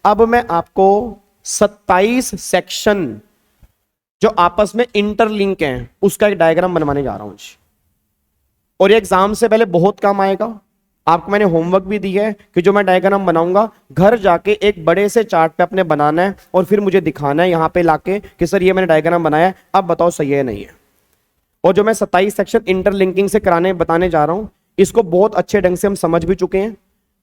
अब मैं आपको 27 सेक्शन जो आपस में इंटरलिंक हैं उसका एक डायग्राम बनवाने जा रहा हूं जी। और ये एग्जाम से पहले बहुत काम आएगा। आपको मैंने होमवर्क भी दिया है कि जो मैं डायग्राम बनाऊंगा घर जाके एक बड़े से चार्ट पे अपने बनाना है और फिर मुझे दिखाना है यहां पे लाके कि सर ये मैंने डायग्राम बनाया है, अब बताओ सही है नहीं है। और जो मैं 27 सेक्शन इंटरलिंकिंग से कराने बताने जा रहा हूं, इसको बहुत अच्छे ढंग से हम समझ भी चुके हैं।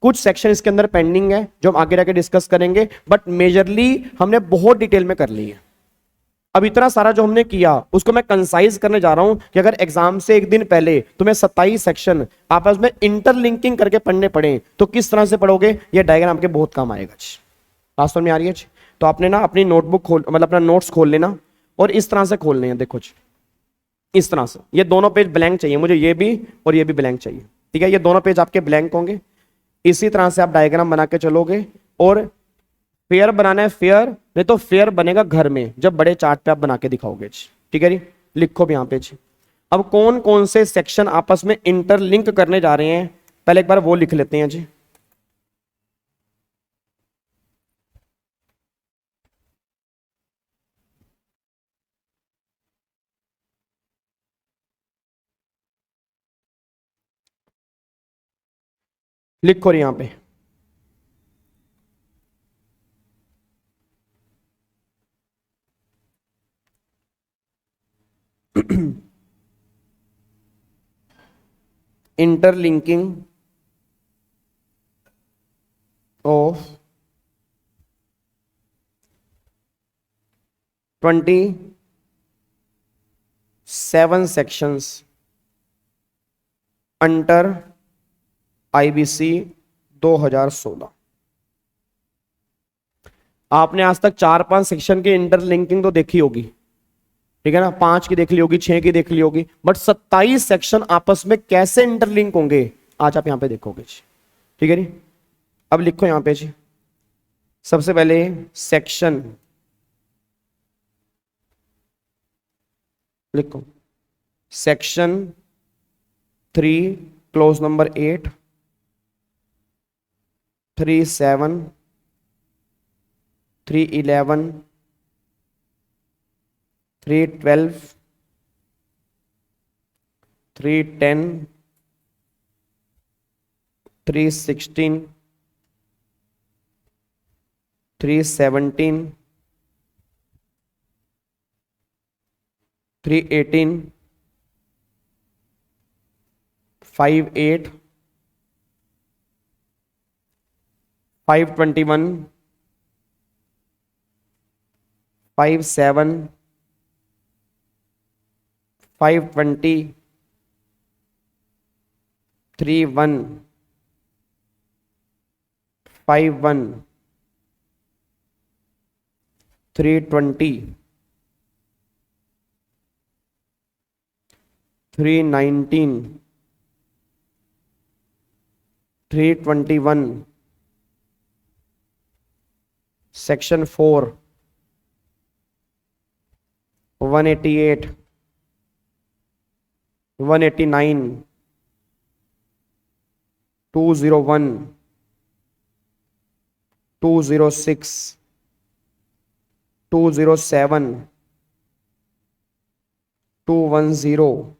कुछ सेक्शन इसके अंदर पेंडिंग है जो हम आगे जाके डिस्कस करेंगे, बट मेजरली हमने बहुत डिटेल में कर ली है। अब इतना सारा जो हमने किया उसको मैं कंसाइज करने जा रहा हूं कि अगर एग्जाम से एक दिन पहले तुम्हें 27 सेक्शन आपस में इंटरलिंकिंग करके पढ़ने पड़े तो किस तरह से पढ़ोगे, ये डायग्राम के बहुत काम आएगा। बात समझ में आ रही है? तो आपने ना अपनी नोटबुक खोल, मतलब अपना नोट्स खोल लेना और इस तरह से खोलने हैं। देखो जी, इस तरह से ये दोनों पेज ब्लैंक चाहिए मुझे, ये भी और ये भी ब्लैंक चाहिए। ठीक है, ये दोनों पेज आपके ब्लैंक होंगे। इसी तरह से आप डायग्राम बना के चलोगे। और फेयर बनाना है फेयर, नहीं तो फेयर बनेगा घर में जब बड़े चार्ट पे आप बना के दिखाओगे। ठीक है जी, लिखो भी यहां पे जी। अब कौन कौन से सेक्शन आपस में इंटरलिंक करने जा रहे हैं पहले एक बार वो लिख लेते हैं जी। लिखो यहां पे interlinking of 27 sections under IBC 2016। आपने आज तक 4-5 सेक्शन की इंटरलिंकिंग तो देखी होगी, ठीक है ना, 5 की देख ली होगी, 6 की देख ली होगी, बट 27 सेक्शन आपस में कैसे इंटरलिंक होंगे आज आप यहां पे देखोगे जी। ठीक है जी, अब लिखो यहां पे जी। सबसे पहले सेक्शन लिखो, सेक्शन 3 क्लोज नंबर 8, 3-7, 3-11, 3-12, 3-10, 3-16, 3-17, 3-18, 5-8, 5-21, 5-7, 5-20, 3-1, 5-1, 3-20, 3-19, 3-21, सेक्शन 4 188, 189, 201, 206, 207, 210,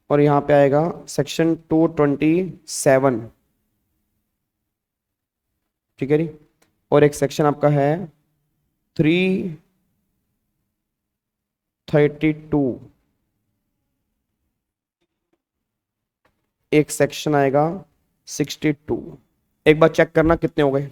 और यहां पे आएगा सेक्शन 227। ठीक है जी, और एक सेक्शन आपका है 332, एक सेक्शन आएगा 62। एक बार चेक करना कितने हो गए।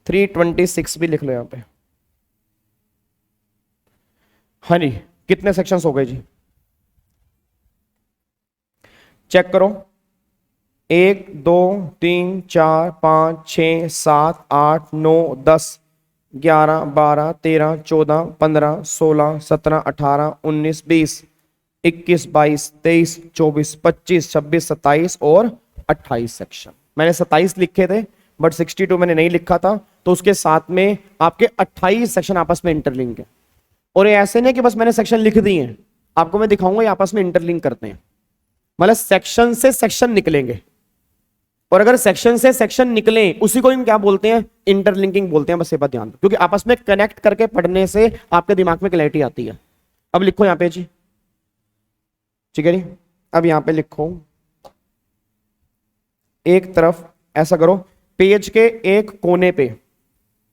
थ्री 326 भी लिख लो यहां पे। हाँ जी, कितने सेक्शंस हो गए जी, चेक करो। 1 2 3 4 5 6 7 8 9 10 11 12 13 14 15 16 17 18 19 20 21 22 23 24 25 26 27 और 28 सेक्शन। मैंने 27 लिखे थे बट 62 मैंने नहीं लिखा था, तो उसके साथ में आपके 28 सेक्शन आपस में इंटरलिंक है। और ये ऐसे नहीं कि बस मैंने सेक्शन लिख दिए हैं, आपको मैं दिखाऊंगा ये आपस में इंटरलिंक करते हैं, मतलब सेक्शन से सेक्शन निकलेंगे, और अगर सेक्शन से सेक्शन निकले उसी को हम क्या बोलते हैं, इंटरलिंकिंग बोलते हैं। बस ये बात ध्यान दो, क्योंकि आपस में कनेक्ट करके पढ़ने से आपके दिमाग में क्लैरिटी आती है। अब लिखो यहां पे जी, ठीक है जी। अब यहां पे लिखो, एक तरफ ऐसा करो, पेज के एक कोने पे,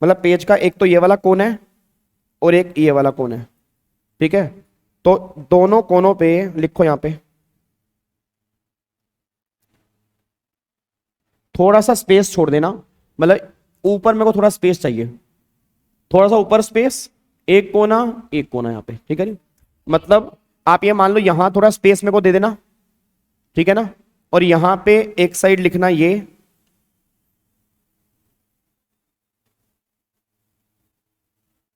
मतलब पेज का एक तो ये वाला कोना है और एक ये वाला कोना है, ठीक है। तो दोनों कोनों पे लिखो यहां पे, थोड़ा सा स्पेस छोड़ देना, मतलब ऊपर मेरे को थोड़ा स्पेस चाहिए, थोड़ा सा ऊपर स्पेस, एक कोना यहां पे, ठीक है जी। मतलब आप ये मान लो यहां थोड़ा स्पेस मेरे को दे देना, ठीक है ना, और यहां पे एक साइड लिखना ये,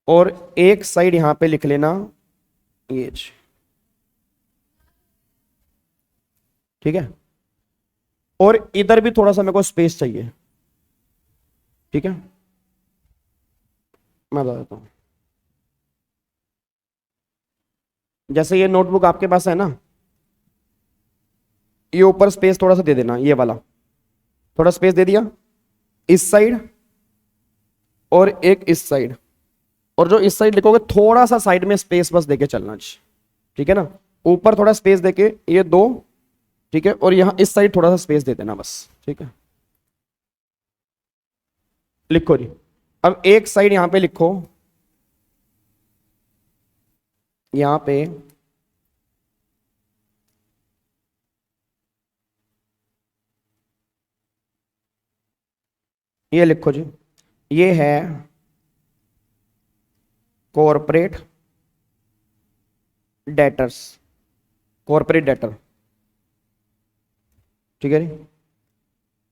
और एक साइड यहां पे लिख लेना ये, ठीक है। और इधर भी थोड़ा सा मेरे को स्पेस चाहिए, ठीक है। मैं बता देता हूं, जैसे ये नोटबुक आपके पास है ना, ये ऊपर स्पेस थोड़ा सा दे देना, ये वाला थोड़ा स्पेस दे दिया इस साइड और एक इस साइड, और जो इस साइड लिखोगे थोड़ा सा साइड में स्पेस बस देके चलना, ठीक है ना। ऊपर थोड़ा स्पेस देके ये दो, ठीक है, और यहां इस साइड थोड़ा सा स्पेस दे देना बस, ठीक है। लिखो जी, अब एक साइड यहां पे लिखो, यहां पे ये लिखो जी, ये है कॉरपोरेट डेटर्स, कॉरपोरेट डेटर, ठीक है जी।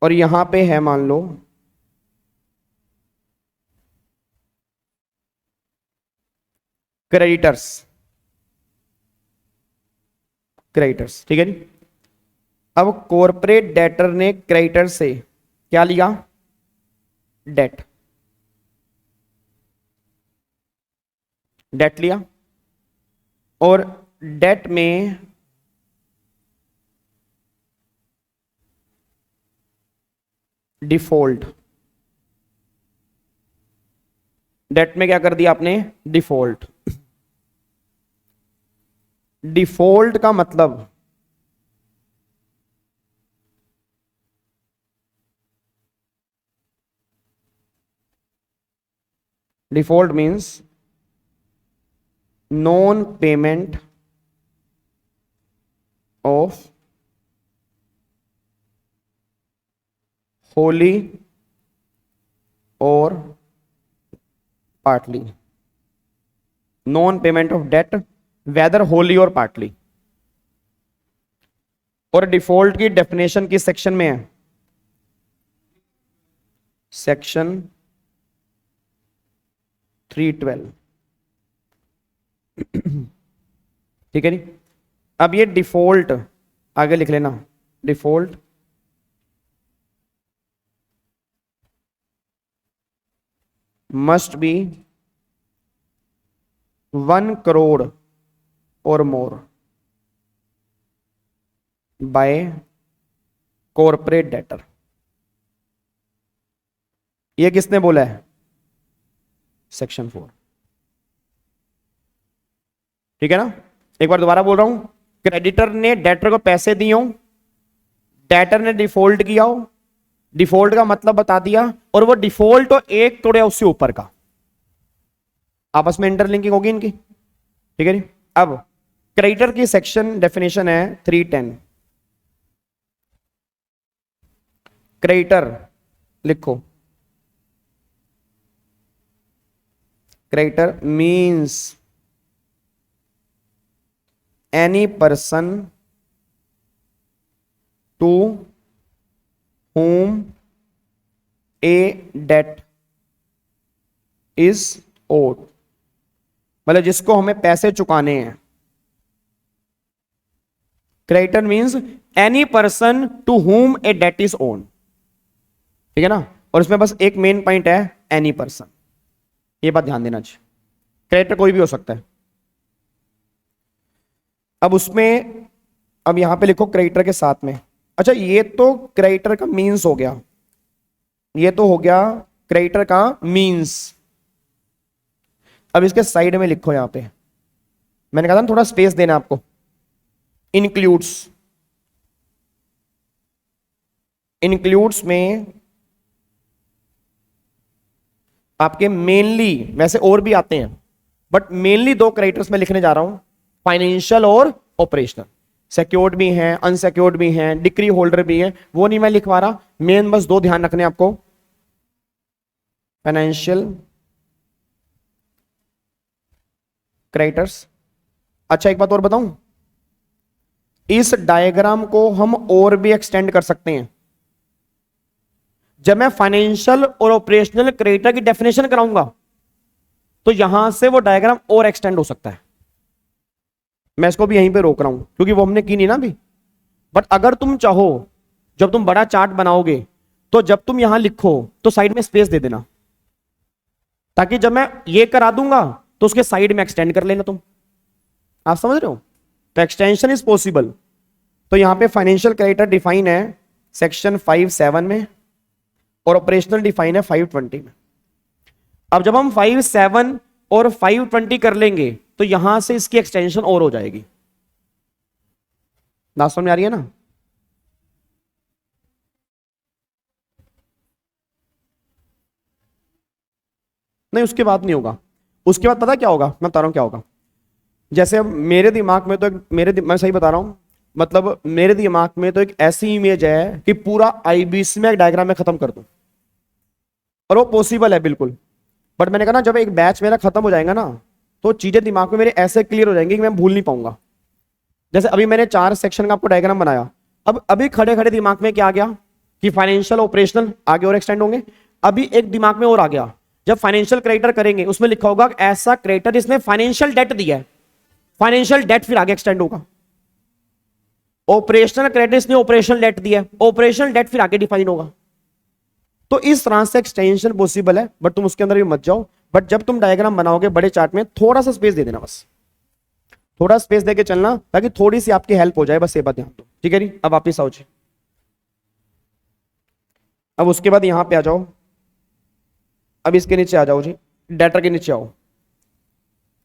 और यहां पे है मान लो क्रेडिटर्स, क्रेडिटर्स, ठीक है जी। अब कॉरपोरेट डेटर ने क्रेडिटर से क्या लिया, डेट, डेट लिया, और डेट में डिफॉल्ट, डेट में क्या कर दिया आपने, डिफॉल्ट। डिफॉल्ट का मतलब default means non payment of wholly और partly, non payment of debt whether wholly और पार्टली। और डिफॉल्ट की डेफिनेशन किस सेक्शन में है, सेक्शन 312, ठीक है नी। अब ये डिफॉल्ट आगे लिख लेना, डिफॉल्ट मस्ट बी 1 करोड़ और मोर बाय कॉरपोरेट डेटर। ये किसने बोला है, सेक्शन 4, ठीक है ना। एक बार दोबारा बोल रहा हूं, क्रेडिटर ने डेटर को पैसे दिए हो, डेटर ने डिफॉल्ट किया हो, डिफॉल्ट का मतलब बता दिया, और वो डिफॉल्ट हो 1 करोड़ या उससे ऊपर का, आपस में इंटरलिंकिंग होगी इनकी, ठीक है जी। अब क्रेडिटर की सेक्शन डेफिनेशन है 310, क्रेडिटर लिखो, creditor means any person to whom a debt is owed, मतलब जिसको हमें पैसे चुकाने हैं। Creditor means any person to whom a debt is owed, ठीक है ना। और इसमें बस एक मेन पॉइंट है, एनी पर्सन। ये बात ध्यान देना चाहिए, कैरेक्टर कोई भी हो सकता है। अब उसमें, अब यहां पे लिखो क्रेडिटर के साथ में। अच्छा, ये तो क्रेडिटर का मीन्स हो गया, ये तो हो गया क्रेडिटर का मीन्स। अब इसके साइड में लिखो, यहां पे मैंने कहा था ना थोड़ा स्पेस देना आपको। इंक्लूड्स, इंक्लूड्स में आपके मेनली, वैसे और भी आते हैं बट मेनली दो क्रेडिटर्स में लिखने जा रहा हूं, फाइनेंशियल और ऑपरेशनल। सिक्योर्ड भी हैं, अनसिक्योर्ड भी हैं, डिक्री होल्डर भी हैं, वो नहीं मैं लिखवा रहा। मेन बस दो ध्यान रखने आपको, फाइनेंशियल क्रेडिटर्स। अच्छा, एक बात और बताऊं, इस डायग्राम को हम और भी एक्सटेंड कर सकते हैं। जब मैं फाइनेंशियल और ऑपरेशनल क्रेडिटर की डेफिनेशन कराऊंगा तो यहां से वो डायग्राम और एक्सटेंड हो सकता है। मैं इसको भी यहीं पे रोक रहा हूं क्योंकि वो हमने की नहीं ना अभी। बट अगर तुम चाहो, जब तुम बड़ा चार्ट बनाओगे तो जब तुम यहां लिखो तो साइड में स्पेस दे देना, ताकि जब मैं ये करा दूंगा तो उसके साइड में एक्सटेंड कर लेना तुम। आप समझ रहे हो? तो एक्सटेंशन इज पॉसिबल। तो यहां पे फाइनेंशियल क्रेडिटर डिफाइन है सेक्शन 5(7) में और ऑपरेशनल डिफाइन है 5(20) में। अब जब हम 5(7) और 5(20) कर लेंगे तो यहां से इसकी एक्सटेंशन और हो जाएगी। बात समझ में आ रही है ना? नहीं, उसके बाद नहीं होगा। उसके बाद पता क्या होगा, मैं बता रहा हूं क्या होगा। जैसे अब मेरे दिमाग में तो मैं सही बता रहा हूं, मतलब मेरे दिमाग में तो एक ऐसी इमेज है कि पूरा आईबीसी में एक डायग्राम में खत्म कर दूं, और वो पॉसिबल है बिल्कुल। बट मैंने कहा ना, जब एक बैच मेरा खत्म हो जाएगा ना तो चीजें दिमाग में मेरे ऐसे क्लियर हो जाएंगी कि मैं भूल नहीं पाऊंगा। जैसे अभी मैंने 4 सेक्शन का आपको डायग्राम बनाया, अब अभी खड़े खड़े दिमाग में क्या आ गया कि फाइनेंशियल ऑपरेशनल आगे और एक्सटेंड होंगे। अभी एक दिमाग में और आ गया, जब फाइनेंशियल क्रेडिटर करेंगे उसमें लिखा होगा ऐसा क्रेडिटर जिसने फाइनेंशियल डेट दिया है, फाइनेंशियल डेट फिर आगे एक्सटेंड होगा। ऑपरेशनल क्रेडिटर इसने ऑपरेशनल डेट दिया है, ऑपरेशनल डेट फिर आगे डिफाइन होगा। तो इस तरह से एक्सटेंशन पॉसिबल है, बट तुम उसके अंदर भी मत जाओ। बट जब तुम डायग्राम बनाओगे बड़े चार्ट में, थोड़ा सा स्पेस दे देना, बस थोड़ा स्पेस देके चलना ताकि थोड़ी सी आपकी हेल्प हो जाए, बस ये बात ध्यान दो। ठीक है जी? अब वापिस आओ जी। अब उसके बाद यहां पे आ जाओ, अब इसके नीचे आ जाओ जी, डेटर के नीचे आओ।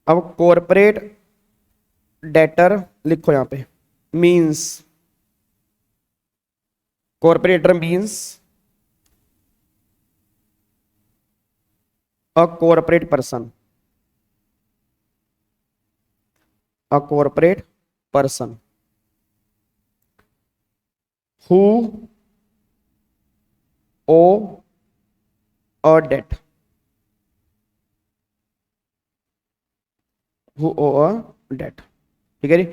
अब कॉर्पोरेट डेटर लिखो यहां पे, means, corporate debtor means a corporate person, a corporate person who owe a debt, who owe a debt। ठीक है जी?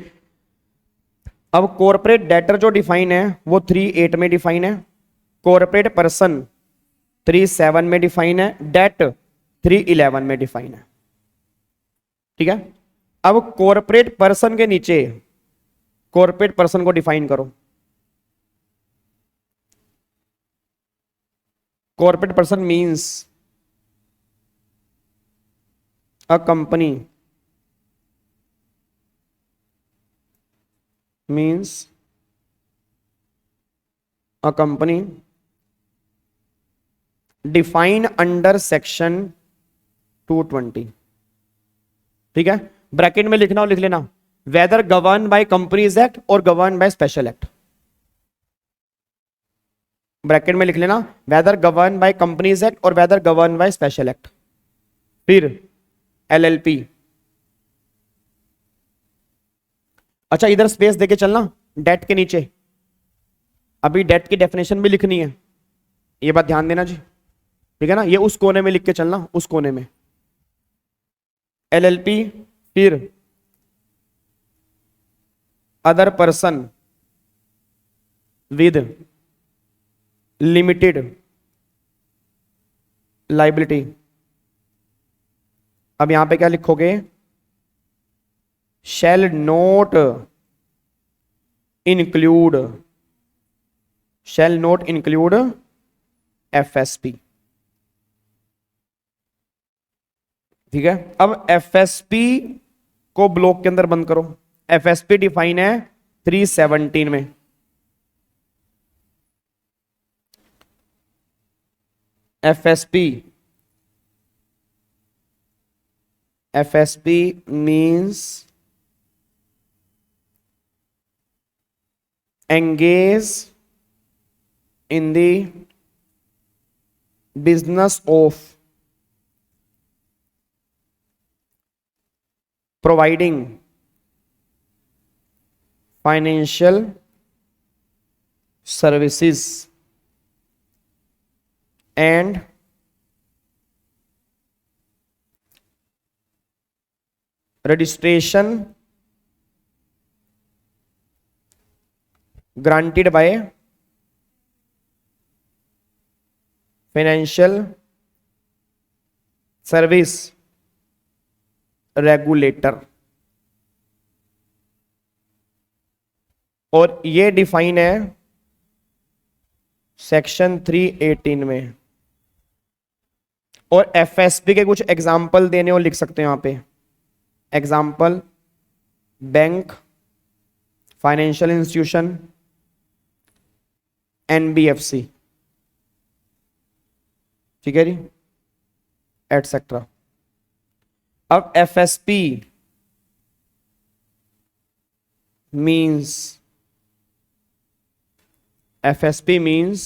अब कॉर्पोरेट डेटर जो डिफाइन है वो 3(8) में डिफाइन है, कॉर्पोरेट पर्सन 3(7) में डिफाइन है, डेट 3(11) में डिफाइन है। ठीक है? अब कॉर्पोरेट पर्सन के नीचे कॉर्पोरेट पर्सन को डिफाइन करो। Corporate person means a company, means a company define under section 220। ठीक है? ब्रैकेट में लिखना हो लिख लेना, whether govern by companies act और govern by special act. Bracket में लिख लेना, whether govern by companies act और whether govern by special act. फिर एलएलपी। अच्छा, इधर स्पेस देके चलना डेट के नीचे, अभी डेट की डेफिनेशन भी लिखनी है, ये बात ध्यान देना जी। ठीक है ना? ये उस कोने में लिख के चलना, उस कोने में एलएलपी। फिर other person with limited liability. अब यहां पे क्या लिखोगे? शैल नोट इंक्लूड, शैल नोट इंक्लूड एफएसपी। ठीक है, अब एफएसपी को ब्लॉक के अंदर बंद करो। एफएसपी डिफाइन है 317 में। FSP, FSP means engage in the business of providing financial services and registration granted by financial service regulator। और ये डिफाइन है सेक्शन 318 में। और एफएसपी के कुछ एग्जाम्पल देने और लिख सकते हैं यहां पे। Example, bank, financial institution, NBFC, ठीक है जी, एटसेट्रा। अब FSP means, FSP means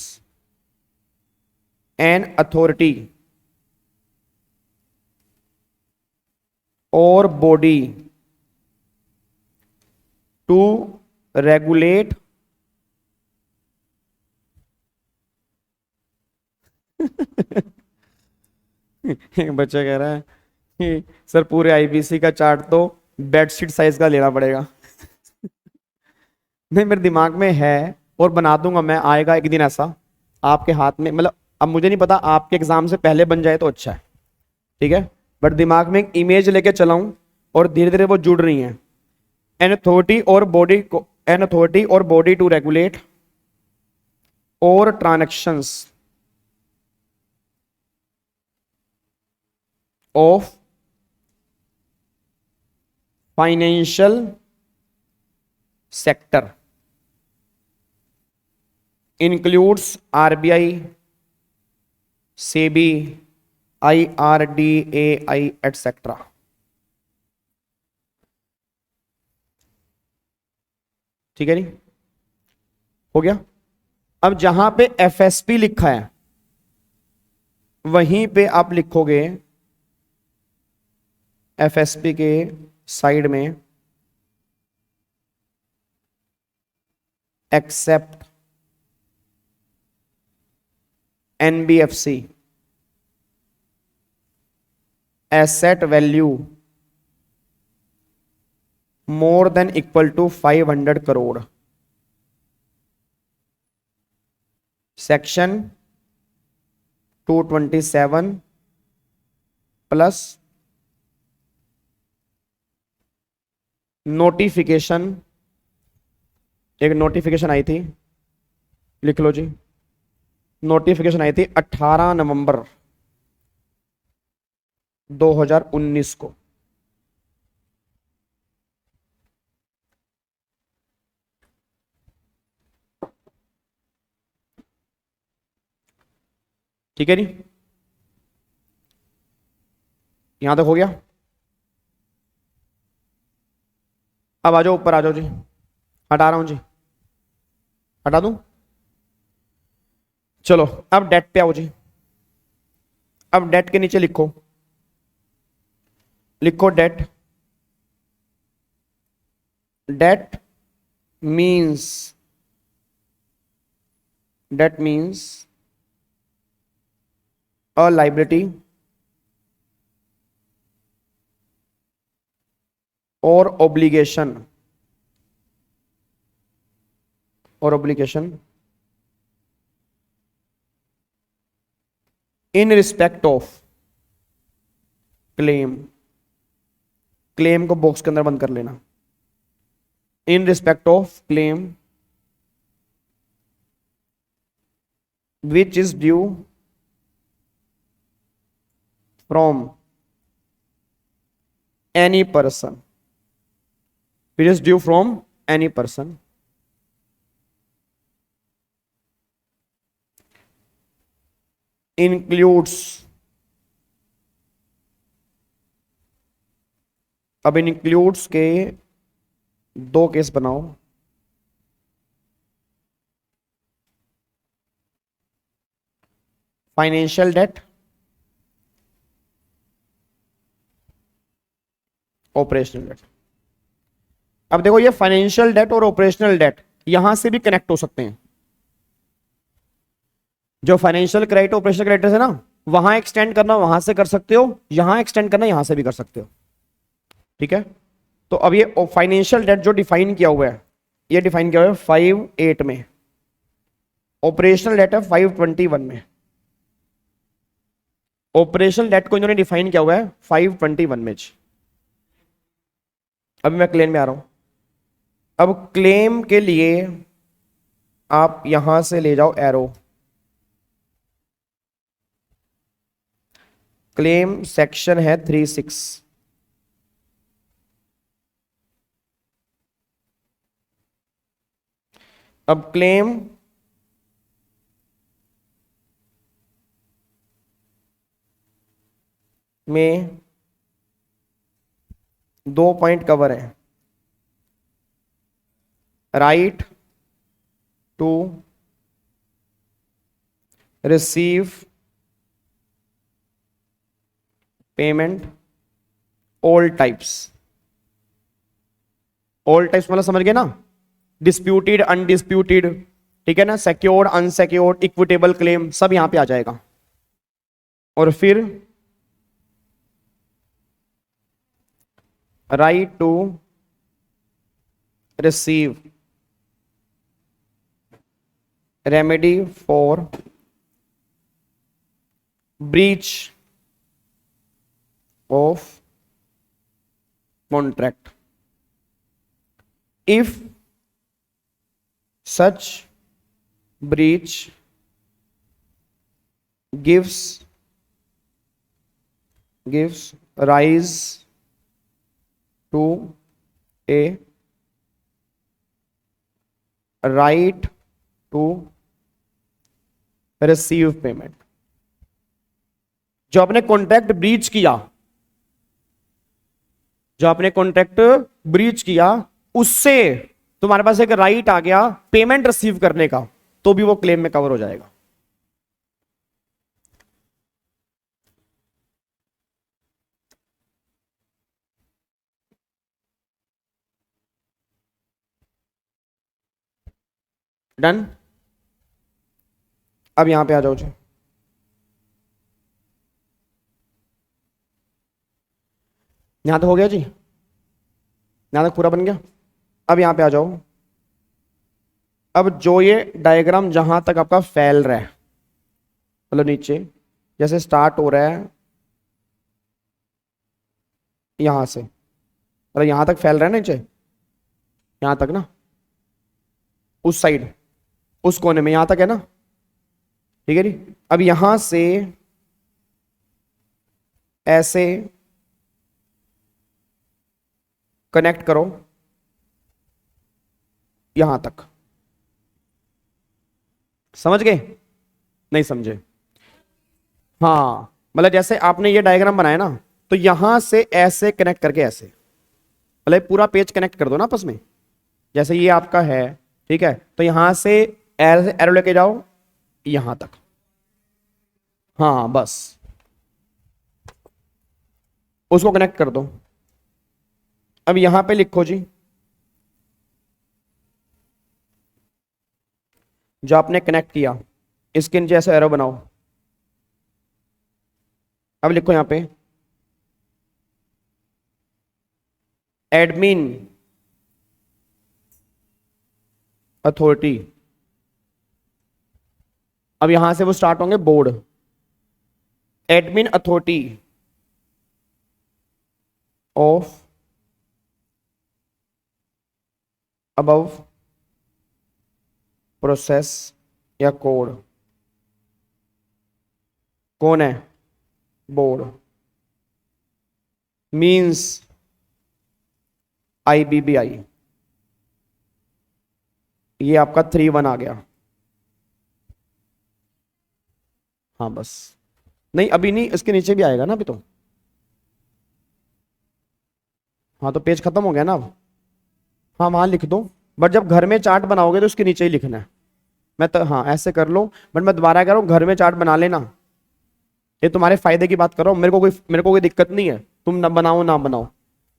an authority और बॉडी टू रेगुलेट एक बच्चा कह रहा है कि सर पूरे आईबीसी का चार्ट तो बेडशीट साइज का लेना पड़ेगा। नहीं, मेरे दिमाग में है और बना दूंगा मैं, आएगा एक दिन ऐसा आपके हाथ में। मतलब अब मुझे नहीं पता, आपके एग्जाम से पहले बन जाए तो अच्छा है, ठीक है, बट दिमाग में एक इमेज लेके चलाऊं और धीरे धीरे वो जुड़ रही है। एन अथॉरिटी और बॉडी को, एन अथॉरिटी और बॉडी टू रेगुलेट और transactions of financial sector includes RBI, SEBI, IRDAI etc। ठीक है नहीं, हो गया। अब जहां पे एफएसपी लिखा है वहीं पे आप लिखोगे एफएसपी के साइड में except NBFC asset value more than equal to 500 crore. Section 227 plus notification, एक नोटिफिकेशन आई थी, लिख लो जी, नोटिफिकेशन आई थी 18 नवंबर 2019 को। ठीक है जी, यहां तक हो गया। अब आ जाओ ऊपर, आ जाओ जी, हटा रहा हूं जी, हटा दूं। चलो अब डेट पे आओ जी। अब डेट के नीचे लिखो, लिखो debt. Debt means, debt means a liability और ऑब्लिगेशन, और obligation in respect of claim. Claim को बॉक्स के अंदर बंद कर लेना। In respect of claim which is due from any person, it is due from any person, includes, अब includes के दो केस बनाओ, फाइनेंशियल डेट, ऑपरेशनल डेट। अब देखो ये फाइनेंशियल डेट और ऑपरेशनल डेट यहां से भी कनेक्ट हो सकते हैं। जो फाइनेंशियल क्रेडिट ऑपरेशनल क्रेडिट है ना, वहां एक्सटेंड करना वहां से कर सकते हो, यहां एक्सटेंड करना यहां से भी कर सकते हो। ठीक है, तो अब ये फाइनेंशियल डेट जो डिफाइन किया हुआ है, ये डिफाइन किया हुआ है 5(8) में, ऑपरेशनल डेट है 5(21) में। ऑपरेशनल डेट को इन्होंने डिफाइन किया हुआ है 5(21) में। अभी मैं क्लेम में आ रहा हूं। अब क्लेम के लिए आप यहां से ले जाओ एरो, क्लेम सेक्शन है 3(6), अब क्लेम में 2 पॉइंट कवर है, right to receive payment all types. All types मतलब समझ गए ना, डिस्प्यूटेड, अनडिस्प्यूटेड, ठीक है ना, सिक्योर्ड, अनसिक्योर्ड, इक्विटेबल क्लेम, सब यहां पे आ जाएगा। और फिर right to receive remedy for breach of contract if such breach gives rise to a right to receive payment। जो आपने कॉन्ट्रैक्ट ब्रीच किया, जो आपने कॉन्ट्रैक्ट ब्रीच किया, उससे तुम्हारे पास एक राइट आ गया पेमेंट रिसीव करने का, तो भी वो क्लेम में कवर हो जाएगा। डन। अब यहां पे आ जाओ जी, यहां तक हो गया जी, यहां तक पूरा बन गया। अब यहां पे आ जाओ। अब जो ये डायग्राम जहां तक आपका फैल रहा है, मतलब नीचे जैसे स्टार्ट हो रहा है यहां से, मतलब यहां तक फैल रहा है नीचे, यहां तक ना, उस साइड, उस कोने में यहां तक है ना, ठीक है जी। अब यहां से ऐसे कनेक्ट करो यहां तक, समझ गए? नहीं समझे? हाँ, मतलब जैसे आपने ये डायग्राम बनाया ना, तो यहां से ऐसे कनेक्ट करके ऐसे, मतलब पूरा पेज कनेक्ट कर दो ना आपस में, जैसे ये आपका है, ठीक है, तो यहां से एरो लेके जाओ यहां तक, हाँ बस उसको कनेक्ट कर दो। अब यहां पे लिखो जी, जो आपने कनेक्ट किया, इसके नीचे ऐसा एरो बनाओ। अब लिखो यहां पे एडमिन अथॉरिटी। अब यहां से वो स्टार्ट होंगे board, admin authority of above process या कोड। कौन है? बोर्ड। मीन्स IBBI, ये आपका 3-1 आ गया। हाँ बस, नहीं अभी नहीं, इसके नीचे भी आएगा ना अभी तो। हाँ तो पेज खत्म हो गया ना अब। हाँ वहां लिख दो, बट जब घर में चार्ट बनाओगे तो उसके नीचे ही लिखना है। मैं तो हाँ ऐसे कर लो, बट मैं दोबारा कह रहा हूँ घर में चार्ट बना लेना। ये तुम्हारे फायदे की बात कर रहा हूँ, मेरे को कोई दिक्कत नहीं है, तुम ना बनाओ ना बनाओ,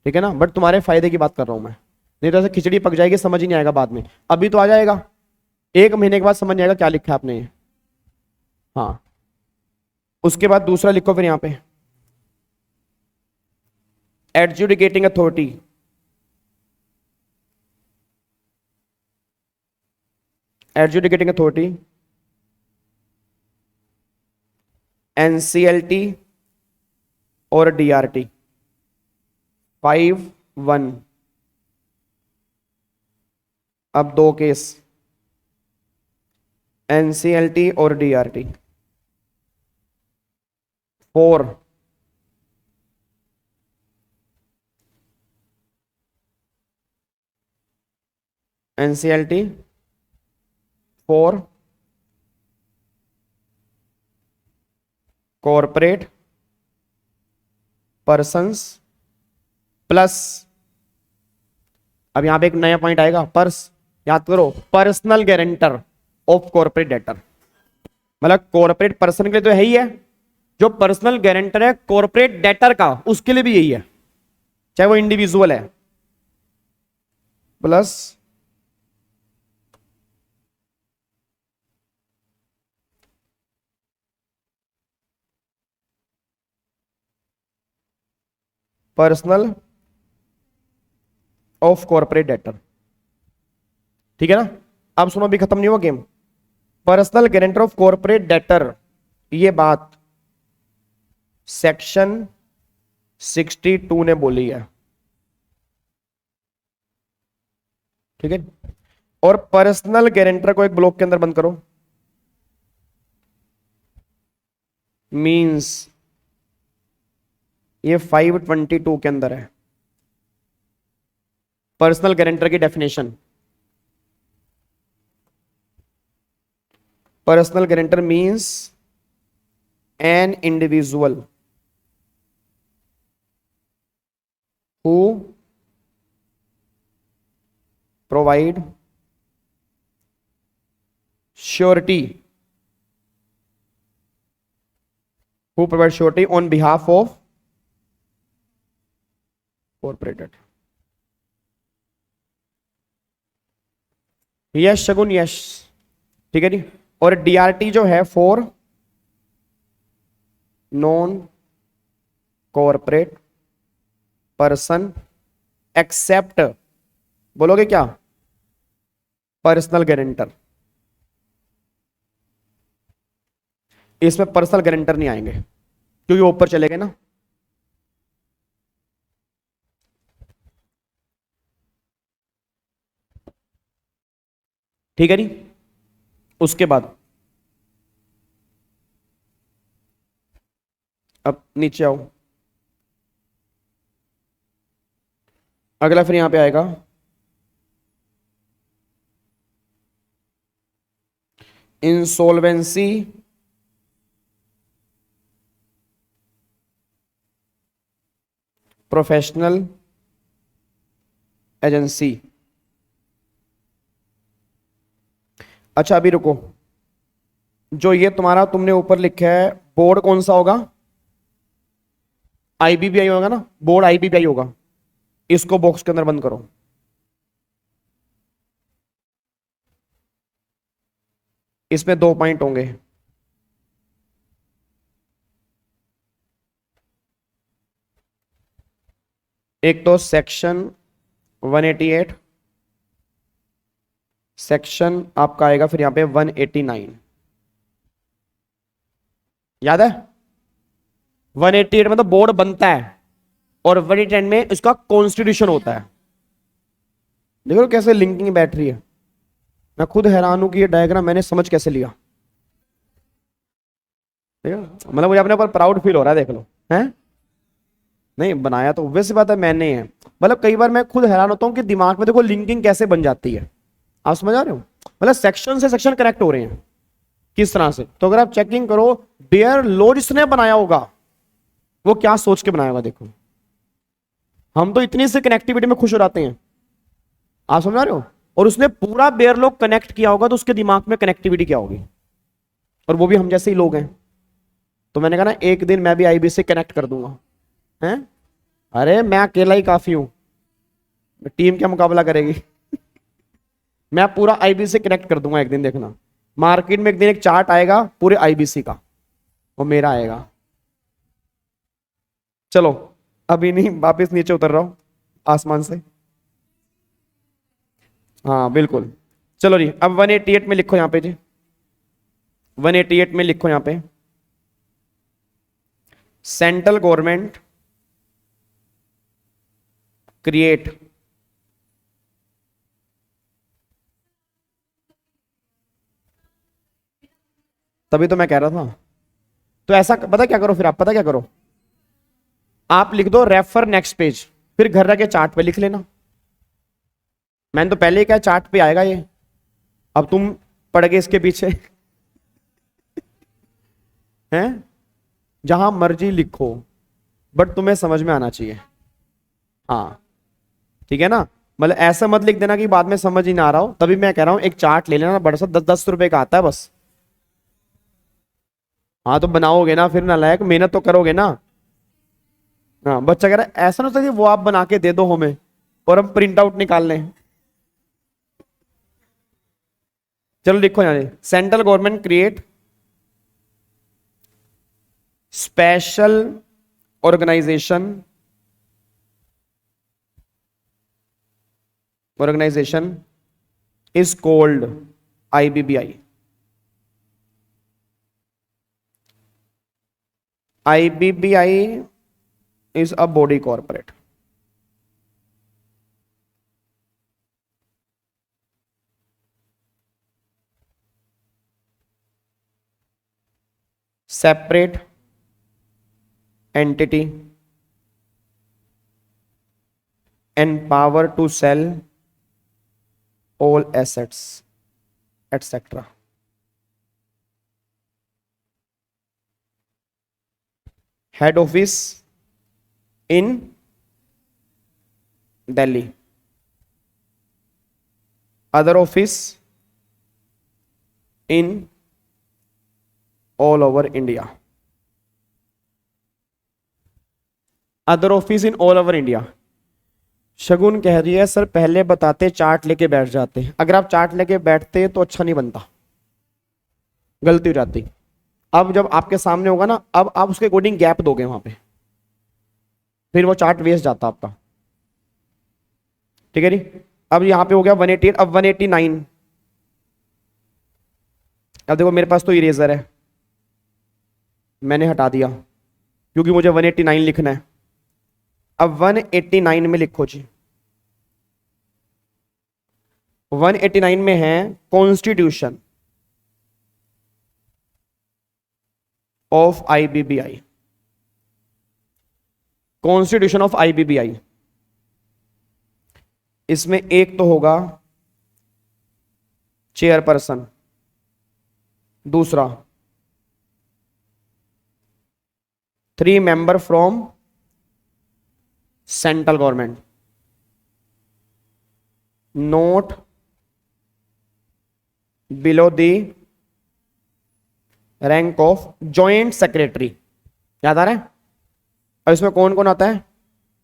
ठीक है ना, बट तुम्हारे फायदे की बात कर रहा हूँ मैं। नहीं तो ऐसे खिचड़ी पक जाएगी, समझ ही नहीं आएगा बाद में। अभी तो आ जाएगा, 1 महीने के बाद समझ नहीं आएगा क्या लिखा है आपने ये। हाँ, उसके बाद दूसरा लिखो फिर यहां पे, adjudicating authority. Adjudicating authority, NCLT और DRT। 5-1। अब 2 केस, NCLT और DRT। 4। NCLT 4, corporate persons plus, अब यहां पे एक नया पॉइंट आएगा, याद करो, personal guarantor of corporate debtor. मतलब कॉर्पोरेट पर्सन के लिए तो है ही है, जो पर्सनल गारंटर है कॉर्पोरेट डेटर का, उसके लिए भी यही है, चाहे वो इंडिविजुअल है। Plus personal of corporate debtor, ठीक है ना। अब सुनो, अभी खत्म नहीं हुआ game. Personal guarantor of corporate debtor, ये बात सेक्शन 62 ने बोली है, ठीक है। और पर्सनल गारंटर को एक ब्लॉक के अंदर बंद करो, मींस ये 522 के अंदर है पर्सनल गारंटर की definition. Personal guarantor means an individual who provide surety, who provide surety on behalf of corporated। Yes Shagun, yes, ठीक है जी। और DRT जो है for non corporate person except, बोलोगे क्या, पर्सनल गारंटर। इसमें पर्सनल गारंटर नहीं आएंगे क्योंकि वो ऊपर चले गए ना। ठीक है नी। उसके बाद अब नीचे आओ, अगला फिर यहां पे आएगा इंसॉल्वेंसी प्रोफेशनल एजेंसी। अच्छा अभी रुको, जो ये तुम्हारा तुमने ऊपर लिखा है बोर्ड कौन सा होगा, IBBI होगा ना, बोर्ड IBBI होगा। इसको बॉक्स के अंदर बंद करो। इसमें 2 पॉइंट होंगे, एक तो सेक्शन 188, सेक्शन आपका आएगा फिर यहां पे 189, याद है। 188 में तो बोर्ड बनता है और 110 में इसका कॉन्स्टिट्यूशन होता है। देखो कैसे लिंकिंग बैठ रही है, मैं खुद हैरान हूं कि ये डायग्राम मैंने समझ कैसे लिया। देखो मतलब मुझे अपने ऊपर प्राउड फील हो रहा है, देख लो हैं। नहीं बनाया तो वैसे बात है मैंने है। मतलब कई बार मैं खुद हैरान होता हूं कि दिमाग में देखो लिंकिंग कैसे बन जाती है। आप समझ आ रहे हो, मतलब सेक्शन से सेक्शन कनेक्ट हो रहे हैं किस तरह से। तो अगर आप चेकिंग करो बेयर लो जिसने बनाया होगा वो क्या सोच के बनाया होगा। देखो हम तो इतनी से कनेक्टिविटी में खुश हो जाते हैं, आप समझ रहे हो, और उसने पूरा बेयर लो कनेक्ट किया होगा तो उसके दिमाग में कनेक्टिविटी क्या होगी। और वो भी हम जैसे ही लोग हैं। तो मैंने कहा ना एक दिन मैं भी आईबी से कनेक्ट कर दूंगा हैं। अरे मैं अकेला ही काफी हूं, टीम क्या मुकाबला करेगी। मैं पूरा आईबी से कनेक्ट कर दूंगा एक दिन, देखना मार्केट में एक दिन एक चार्ट आएगा पूरे आईबीसी का, वो मेरा आएगा। चलो अभी नहीं, वापस नीचे उतर रहा हूं आसमान से। हाँ बिल्कुल। चलो जी अब 188 में लिखो यहां पे जी, 188 में लिखो यहां पे सेंट्रल गवर्नमेंट क्रिएट तभी तो मैं कह रहा था। तो ऐसा पता क्या करो, फिर आप पता क्या करो, आप लिख दो रेफर नेक्स्ट पेज, फिर घर रह के चार्ट पे लिख लेना। मैंने तो पहले ही कहा चार्ट पे आएगा ये, अब तुम पड़ गए इसके पीछे। हैं, जहां मर्जी लिखो बट तुम्हें समझ में आना चाहिए। हाँ ठीक है ना, मतलब ऐसा मत लिख देना कि बाद में समझ ही ना आ रहा हो। तभी मैं कह रहा हूं एक चार्ट ले लेना, बड़ा सा 10-10 रुपए का आता है बस। हाँ तो बनाओगे ना फिर, ना लायक मेहनत तो करोगे ना। हाँ बच्चा कह रहा है ऐसा ना होता कि वो आप बना के दे दो हमें और हम प्रिंट आउट निकाल लें। चलो लिखो यहां, central government create special organization, organization is called IBBI. IBBI is a body corporate. Separate entity and power to sell all assets etc. Head office in Delhi, other office in all over India, other office in all over India। शगुन कह रही है sir पहले बताते chart लेके बैठ जाते, अगर आप चार्ट लेके बैठते तो अच्छा नहीं बनता, गलती हो जाती। अब जब आपके सामने होगा ना, अब आप उसके अकॉर्डिंग गैप दोगे वहां पे, फिर वो चार्ट वेस्ट जाता आपका। ठीक है जी, अब यहां पे हो गया 188, अब 189। अब देखो मेरे पास तो इरेजर है, मैंने हटा दिया क्योंकि मुझे 189 लिखना है। अब 189 में लिखो जी, 189 में है constitution of IBBI, constitution of IBBI. इसमें एक तो होगा चेयरपर्सन, दूसरा 3 member from central government, note below the rank of joint secretary. याद आ रहा है। और इसमें कौन कौन आता है,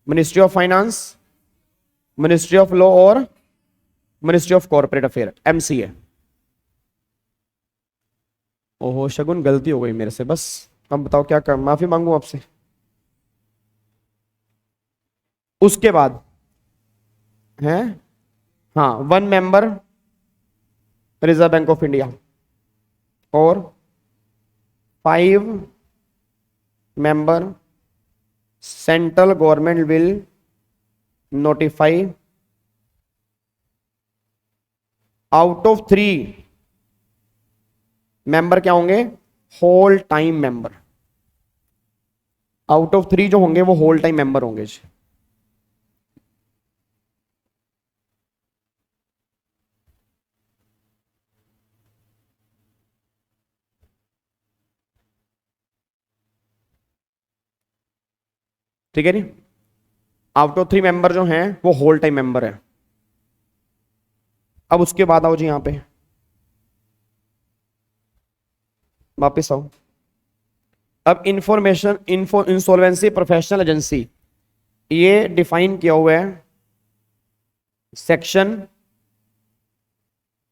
ministry of finance, ministry of law और ministry of corporate affair MCA. ओहो शगुन गलती हो गई मेरे से, बस अब बताओ क्या कर, माफी मांगू आपसे। उसके बाद है, हाँ 1 member reserve bank of India और 5 member central government will notify out of 3 member क्या होंगे, whole time member. Out of 3 जो होंगे वो होल टाइम मेंबर होंगे जी। ठीक है नी, आउट ऑफ 3 मेंबर जो हैं वो होल टाइम मेंबर है। अब उसके बाद आओ जी यहां पे, वापिस आओ। अब इंफॉर्मेशन इंसॉल्वेंसी प्रोफेशनल एजेंसी, ये डिफाइन किया हुआ है सेक्शन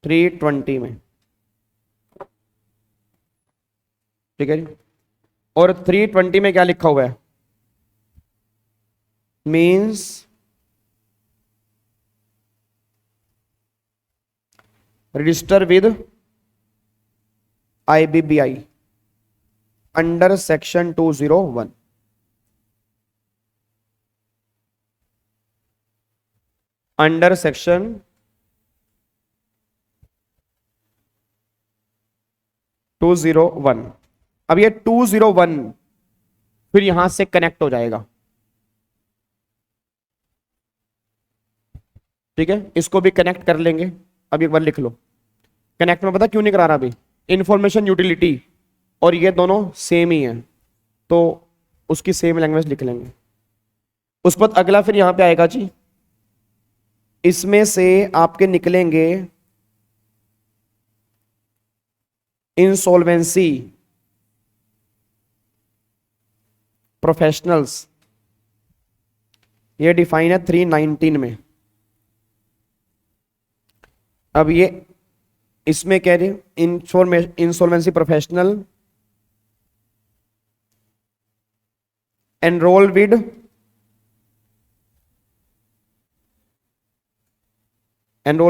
320 में। ठीक है जी, और 320 में क्या लिखा हुआ है, means register with IBBI under section 201। Under section 201। अब ये 201 फिर यहां से कनेक्ट हो जाएगा। ठीक है, इसको भी कनेक्ट कर लेंगे। अब एक बार लिख लो, कनेक्ट में पता क्यों नहीं करा रहा अभी, इंफॉर्मेशन यूटिलिटी और ये दोनों सेम ही है, तो उसकी सेम लैंग्वेज लिख लेंगे। उस पर अगला फिर यहां पे आएगा जी, इसमें से आपके निकलेंगे इंसॉल्वेंसी प्रोफेशनल्स, ये डिफाइन है 319 में। अब ये इसमें कह रही insolvency professional enrol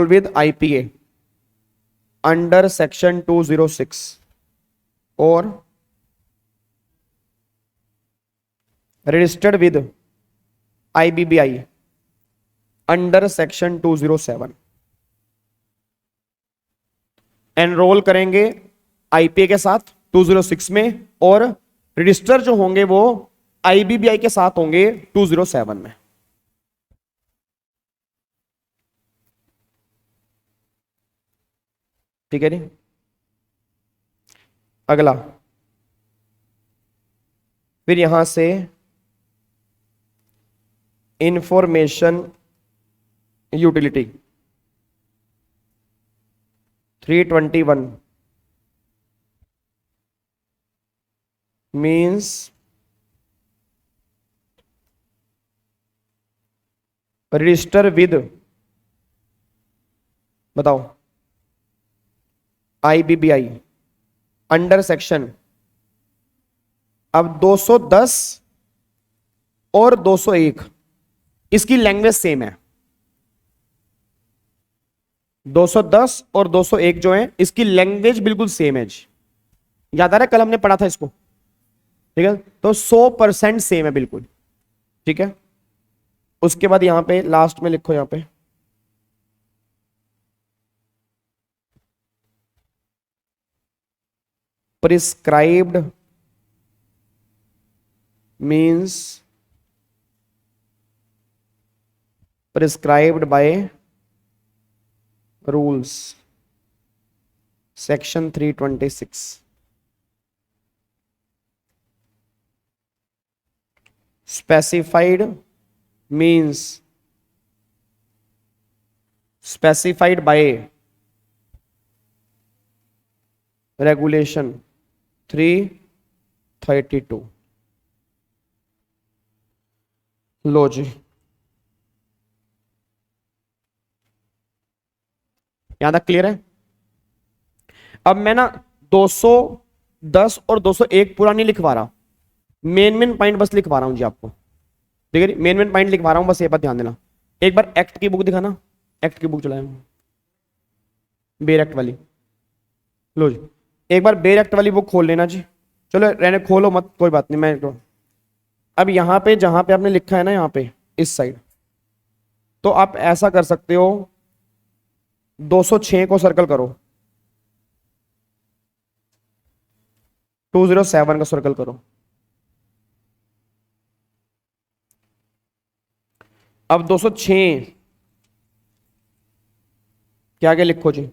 with IPA under section 206 और registered with IBBI under section 207। Enrol करेंगे आईपीए के साथ 206 में, और रजिस्टर जो होंगे वो आईबीबीआई के साथ होंगे 207 में। ठीक है नी, अगला फिर यहां से information utility 321 means register with, बताओ, आईबीबीआई अंडर सेक्शन, अब 210 और 201 इसकी लैंग्वेज सेम है। 210 और 201 जो है इसकी लैंग्वेज बिल्कुल सेम है जी। याद आ रहा है, कल हमने पढ़ा था इसको। ठीक है, तो 100% सेम है बिल्कुल। ठीक है, उसके बाद यहां पे लास्ट में लिखो, यहां पे prescribed means prescribed by rules section 326। Specified means specified by regulation 332। लो जी, यहां तक क्लियर है। अब मैं ना 210 और 201 पूरा नहीं लिखवा रहा, मेन मेन पॉइंट बस लिखवा रहा हूं जी आपको। ठीक है, मेन मेन पॉइंट लिखवा रहा हूं, बस ये बात ध्यान देना। एक बार एक्ट की बुक दिखाना, एक्ट की बुक चलाए, बेर एक्ट वाली। लो जी, एक बार बेर एक्ट वाली बुक खोल लेना जी। चलो रहने, खोलो मत, कोई बात नहीं, मैं तो अब यहां पे जहां पे आपने लिखा है ना, यहां पे इस साइड, तो आप ऐसा कर सकते हो, 206 को सर्कल करो, 207 का सर्कल करो। अब 206 क्या आगे लिखो जी।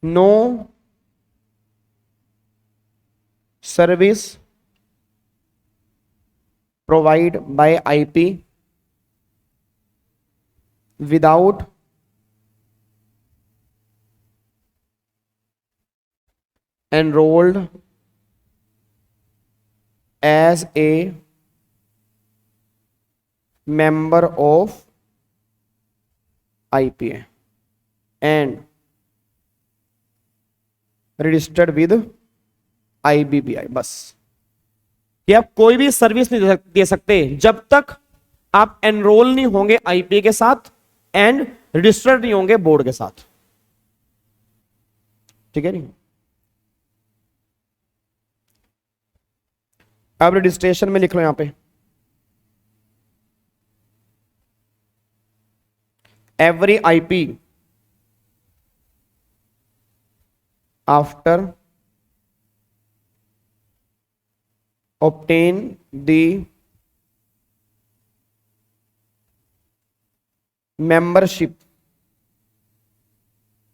No service provide by IP without enrolled as a member of IPA and registered with IBBI। बस कि आप कोई भी सर्विस नहीं दे सकते जब तक आप एनरोल नहीं होंगे आईपीए के साथ एंड रजिस्टर्ड नहीं होंगे बोर्ड के साथ। ठीक है नहीं। अब रजिस्ट्रेशन में लिख लो यहां पे every IP after obtain the membership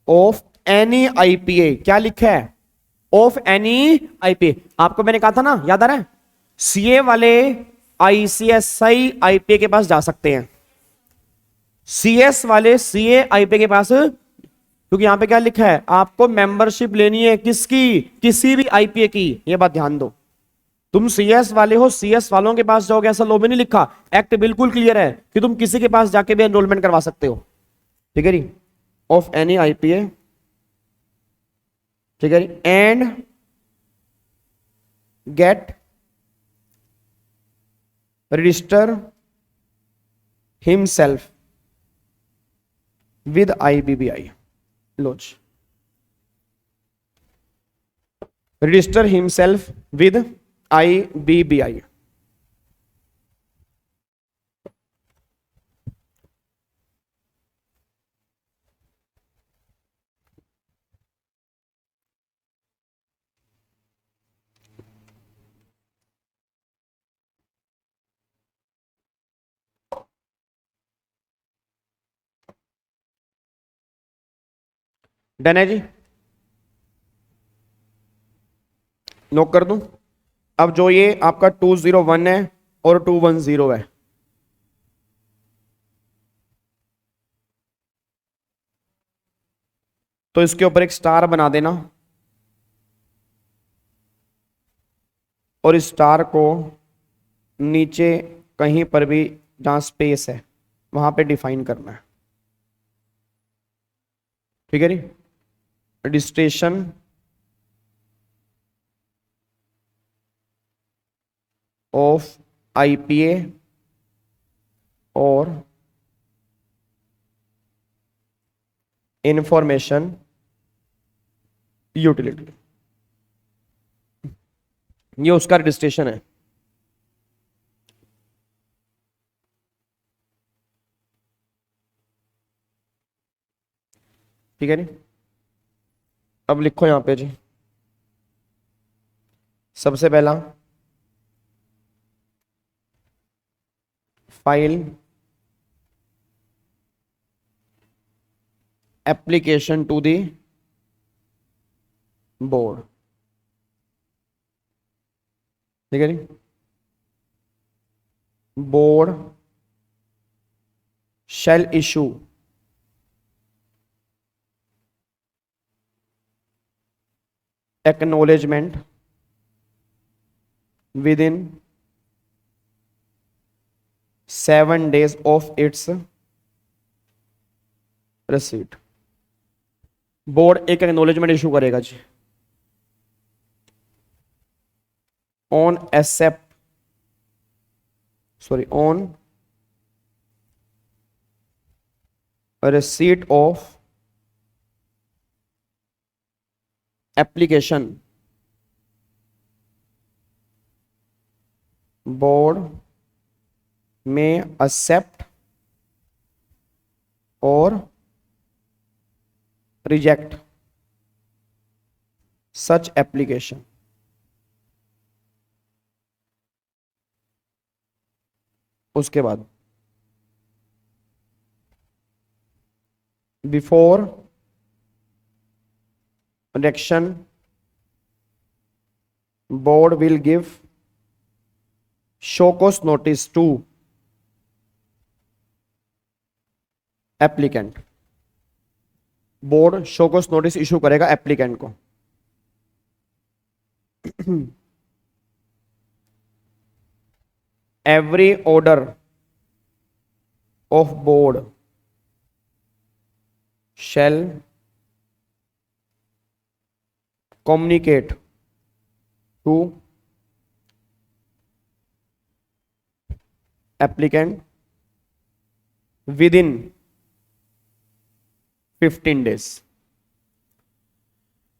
of any IPA। क्या लिखा है? Of any IPA. आपको मैंने कहा था ना, याद आ रहा है? सीए वाले आईसीएसआई आईपीए के पास जा सकते हैं, सीएस वाले सीए आईपीए के पास, क्योंकि यहां पे क्या लिखा है, आपको मेंबरशिप लेनी है किसकी? किसी भी आईपीए की। ये बात ध्यान दो। तुम सीएस वाले हो, सीएस वालों के पास जाओगे ऐसा लो में नहीं लिखा। एक्ट बिल्कुल क्लियर है कि तुम किसी के पास जाके भी एनरोलमेंट करवा सकते हो। ठीक है जी। ऑफ एनी आईपीए, ठीक है जी, and get register himself with IBBI. लोच register himself with IBBI। Done है जी। नोट कर दूं। अब जो ये आपका 201 है और 210 है, तो इसके ऊपर एक स्टार बना देना और इस स्टार को नीचे कहीं पर भी जहां स्पेस है वहां पे डिफाइन करना है। ठीक है जी। रजिस्ट्रेशन ऑफ आईपीए और इंफॉर्मेशन यूटिलिटी, ये उसका रजिस्ट्रेशन है। ठीक है नी। अब लिखो यहां पे जी, सबसे पहला file application to the board. ठीक है जी। Board shall issue acknowledgement within 7 days of its receipt। Board एक एक्नोलेजमेंट इशू करेगा जी on accept on receipt of application। board may accept or reject such application. उसके बाद before election board will give show cause notice to applicant. Board show cause notice issue करेगा applicant को। Every order of board shall communicate to applicant within 15 days।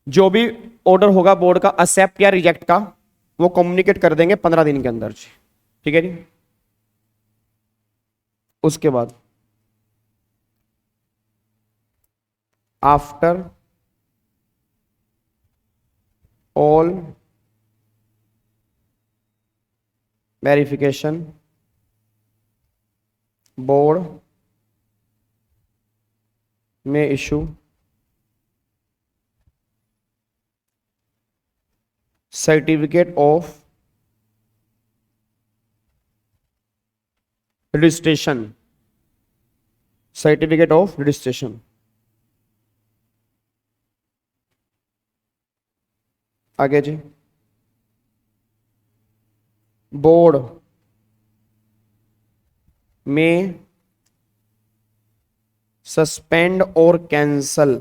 जो भी order होगा board का accept या reject का, वो कम्युनिकेट कर देंगे 15 दिन के अंदर। ठीक है जी। उसके बाद आफ्टर ऑल वेरिफिकेशन बोर्ड में issue certificate of registration. Certificate of registration. आगे जी, बोर्ड में सस्पेंड और cancel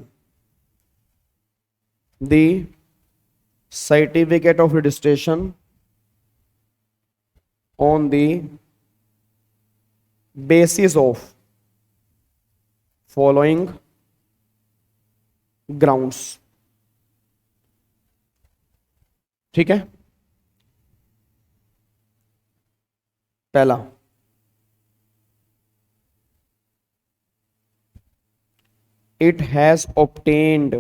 the certificate of registration on the basis of following grounds. ठीक है। पहला, it has obtained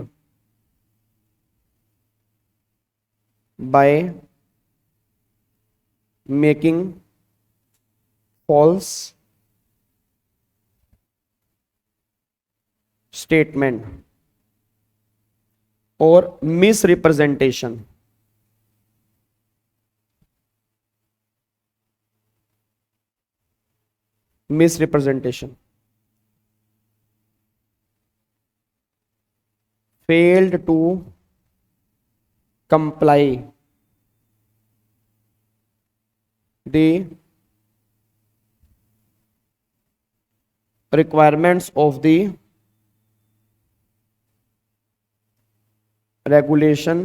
by making false statement or misrepresentation। misrepresentation failed to comply the requirements of the regulation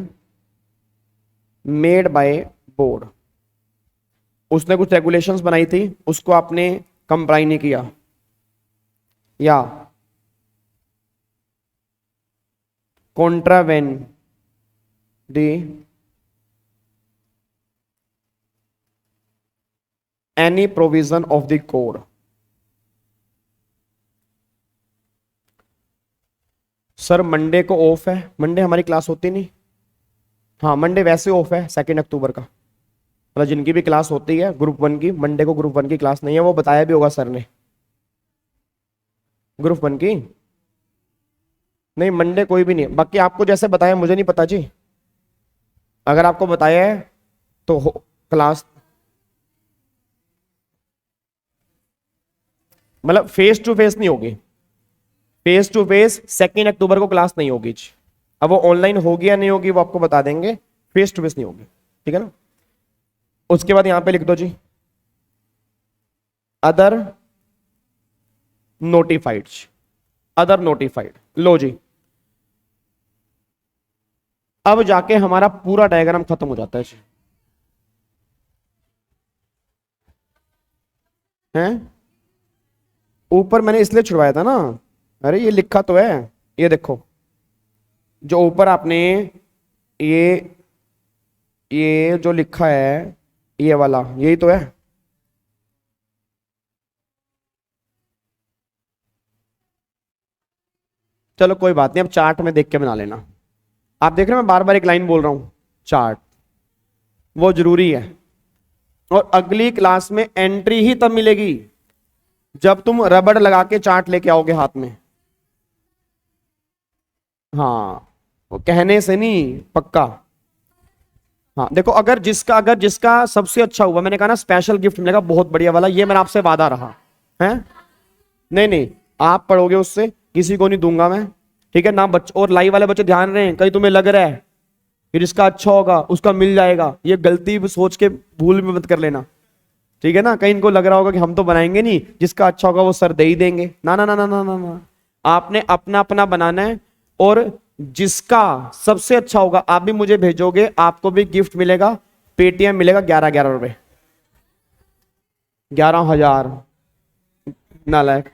made by board। उसने कुछ regulations बनाई थी, उसको आपने comply नहीं किया, या contravene the any provision of the code. Sir Monday को ऑफ है, मंडे हमारी क्लास होती नहीं। हाँ मंडे वैसे ऑफ है 2 अक्टूबर का, मतलब जिनकी भी क्लास होती है ग्रुप 1 की, मंडे को ग्रुप 1 की क्लास नहीं है, वो बताया भी होगा सर ने। ग्रुप 1 की नहीं, मंडे कोई भी नहीं। बाकी आपको जैसे बताया मुझे नहीं पता जी, अगर आपको बताया है तो क्लास मतलब फेस टू फेस नहीं होगी। फेस टू फेस 2 अक्टूबर को क्लास नहीं होगी जी। अब वो ऑनलाइन होगी या नहीं होगी वो आपको बता देंगे, फेस टू फेस नहीं होगी। ठीक है ना। उसके बाद यहां पे लिख दो जी अदर नोटिफाइड। अदर नोटिफाइड लो जी, अब जाके हमारा पूरा डायग्राम खत्म हो जाता है जी। हैं ऊपर मैंने इसलिए छुड़वाया था ना, अरे ये लिखा तो है, ये देखो जो ऊपर आपने ये ये जो लिखा है ये वाला, यही तो है। चलो कोई बात नहीं, अब चार्ट में देख के बना लेना। आप देख रहे हैं मैं बार बार एक लाइन बोल रहा हूं, चार्ट वो जरूरी है। और अगली क्लास में एंट्री ही तब मिलेगी जब तुम रबड़ लगा के चार्ट लेके आओगे हाथ में। हाँ, वो कहने से नहीं, पक्का। हाँ देखो, अगर जिसका सबसे अच्छा हुआ, मैंने कहा ना स्पेशल गिफ्ट मिलेगा बहुत बढ़िया वाला, ये मेरा आपसे वादा रहा है। नहीं नहीं, आप पढ़ोगे उससे, किसी को नहीं दूंगा मैं, ठीक है ना। बच्चे और लाइव वाले बच्चे ध्यान रहे, कहीं तुम्हें लग रहा है कि जिसका अच्छा होगा उसका मिल जाएगा, ये गलती भी सोच के भूल भी मत कर लेना, ठीक है ना। कहीं इनको लग रहा होगा कि हम तो बनाएंगे नहीं, जिसका अच्छा होगा वो सर दे ही देंगे। ना ना ना ना ना ना ना, आपने अपना अपना बनाना है। और जिसका सबसे अच्छा होगा आप भी मुझे भेजोगे, आपको भी गिफ्ट मिलेगा, पेटीएम मिलेगा 11 11 नालायक।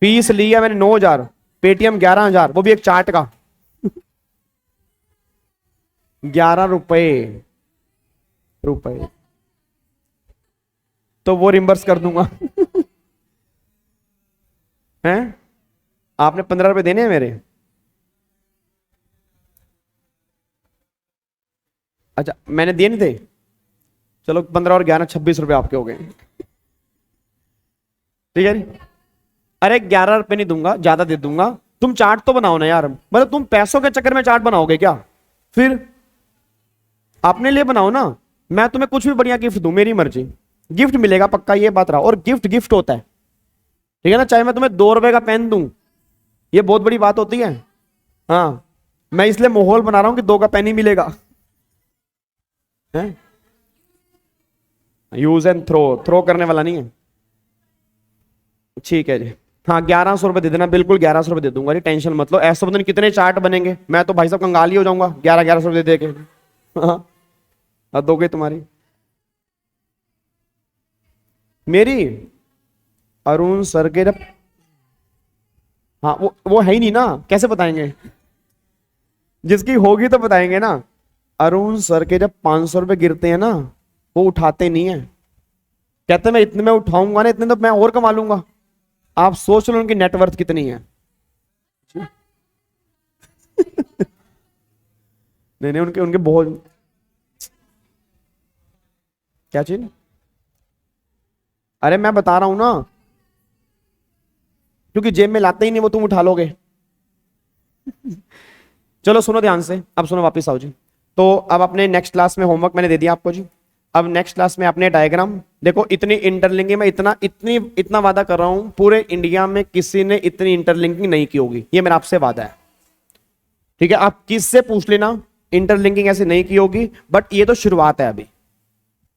फीस लिया मैंने 9,000, पेटीएम 11,000, वो भी एक चार्ट का 11 रुपए तो वो रिम्बर्स कर दूंगा। हैं, आपने 15 रुपए देने हैं मेरे। अच्छा, मैंने दिए नहीं थे, चलो 15 और 11 26 रुपए आपके हो गए, ठीक है। अरे 11 रुपए नहीं दूंगा, ज्यादा दे दूंगा। तुम चार्ट तो बनाओ ना यार, मतलब तुम पैसों के चक्कर में चार्ट बनाओगे क्या? फिर अपने लिए बनाओ ना। मैं तुम्हें कुछ भी बढ़िया गिफ्ट दूं, मेरी मर्जी, गिफ्ट मिलेगा पक्का, ये बात रहा। और गिफ्ट गिफ्ट होता है, ठीक है ना। चाहे मैं तुम्हें 2 रुपए का पेन दूं, ये बहुत बड़ी बात होती है। हाँ, मैं इसलिए माहौल बना रहा हूं कि 2 का पेन ही मिलेगा। यूज एंड थ्रो, थ्रो करने वाला नहीं है, ठीक है जी। हाँ 1100 रुपए दे देना, बिल्कुल 1100 रुपए दे दूंगा जी, टेंशन मत लो। ऐसे पता नहीं कितने चार्ट बनेंगे, मैं तो भाई साहब कंगाल ही हो जाऊंगा 1100 रुपए दे के। हाँ, हद हो गई तुम्हारी। मेरी अरुण सर के जब, हाँ वो है ही नहीं ना, कैसे बताएंगे? जिसकी होगी तो बताएंगे ना। अरुण सर के जब 500 रुपए गिरते हैं ना, वो उठाते नहीं है, कहते मैं इतने में उठाऊंगा ना, इतने तो मैं और कमा लूंगा। आप सोच लो उनकी नेटवर्थ कितनी है। नहीं नहीं, उनके उनके बहुत, क्या चीज? अरे मैं बता रहा हूं ना, क्योंकि जेब में लाते ही नहीं वो, तुम उठा लोगे। चलो सुनो ध्यान से, अब सुनो, वापस आओ जी। तो अब अपने नेक्स्ट क्लास में होमवर्क मैंने दे दिया आपको जी। अब नेक्स्ट क्लास में अपने डायग्राम देखो, इतनी इंटरलिंकिंग, मैं इतना वादा कर रहा हूं, पूरे इंडिया में किसी ने इतनी इंटरलिंकिंग नहीं की होगी, ये मेरा आपसे वादा है, ठीक है। आप किससे पूछ लेना, इंटरलिंकिंग ऐसे नहीं की होगी, बट ये तो शुरुआत है। अभी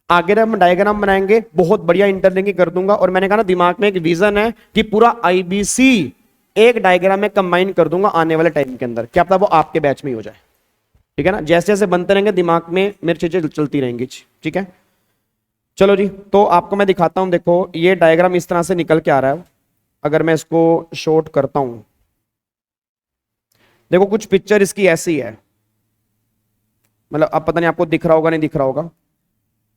आगे हम डायग्राम बनाएंगे, बहुत बढ़िया इंटरलिंकिंग कर दूंगा। और मैंने कहा ना, दिमाग में एक विजन है कि पूरा आईबीसी एक डायग्राम में कंबाइन कर दूंगा आने वाले टाइम के अंदर, क्या पता वो आपके बैच में ही हो जाए, ठीक है ना। जैसे जैसे बनते रहेंगे दिमाग में मेरी चीजें चलती रहेंगी, ठीक है। चलो जी, तो आपको मैं दिखाता हूं, देखो ये डायग्राम इस तरह से निकल के आ रहा है। अगर मैं इसको शॉर्ट करता हूं, देखो कुछ पिक्चर इसकी ऐसी है, मतलब अब पता नहीं आपको दिख रहा होगा नहीं दिख रहा होगा,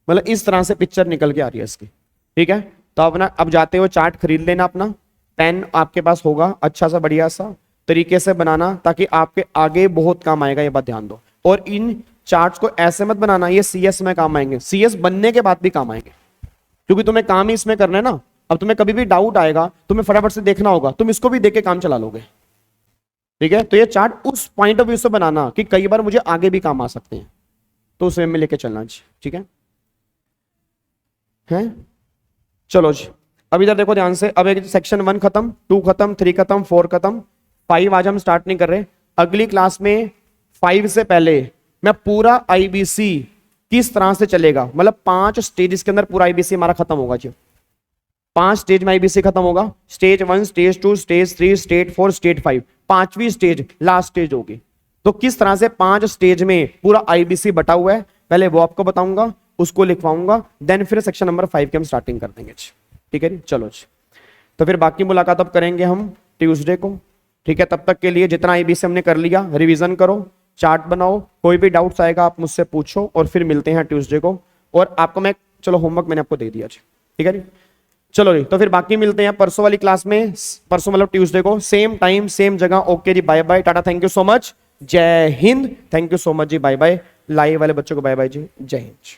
मतलब इस तरह से पिक्चर निकल के आ रही है इसकी, ठीक है। तो अपना अब जाते हो चार्ट खरीद लेना, अपना पेन आपके पास होगा, अच्छा सा बढ़िया सा तरीके से बनाना, ताकि आपके आगे बहुत काम आएगा, ये बात ध्यान दो। और इन चार्ट्स को ऐसे मत बनाना, ये सीएस में काम आएंगे, सीएस बनने के बाद भी काम आएंगे, क्योंकि तुम्हें काम ही इसमें करना है ना। अब तुम्हें कभी भी डाउट आएगा, तुम्हें फटाफट से देखना होगा, तुम इसको भी देख के काम चला लोगे, ठीक है। तो ये चार्ट उस पॉइंट ऑफ व्यू से बनाना कि कई बार मुझे आगे भी काम आ सकते हैं, तो उस वे में लेके चलना, ठीक है। चलो जी, अब इधर देखो ध्यान से। अब एक सेक्शन 1 खत्म, 2 खत्म, 3 खत्म, 4 खत्म, 5 आज हम स्टार्ट नहीं कर रहे। अगली क्लास में 5 से पहले मैं पूरा आईबीसी किस तरह से चलेगा, मतलब 5 स्टेज के अंदर पूरा आईबीसी हमारा खत्म होगा जी। 5 स्टेज में आईबीसी खत्म होगा, stage 1, stage 2, stage 3, stage 4, stage 5, 5वीं स्टेज लास्ट स्टेज होगी। तो किस तरह से 5 स्टेज में पूरा आईबीसी बटा हुआ है, पहले वो आपको बताऊंगा, उसको लिखवाऊंगा, देन फिर सेक्शन नंबर 5 की हम स्टार्टिंग कर देंगे, ठीक है जी। चलो जी, तो फिर बाकी मुलाकात अब करेंगे हम ट्यूसडे को, ठीक है। तब तक के लिए जितना आईबीसी हमने कर लिया, रिवीजन करो, चार्ट बनाओ, कोई भी डाउट्स आएगा आप मुझसे पूछो, और फिर मिलते हैं ट्यूसडे को। और आपको मैं, चलो होमवर्क मैंने आपको दे दिया जी, ठीक है जी। चलो जी, तो फिर बाकी मिलते हैं परसों वाली क्लास में, परसों मतलब ट्यूसडे को, सेम टाइम सेम जगह। ओके जी, bye bye, tata, thank you so much. जय हिंद। थैंक यू सो मच जी, बाय बाय। लाइव वाले बच्चों को बाय बाय जी, जय हिंद।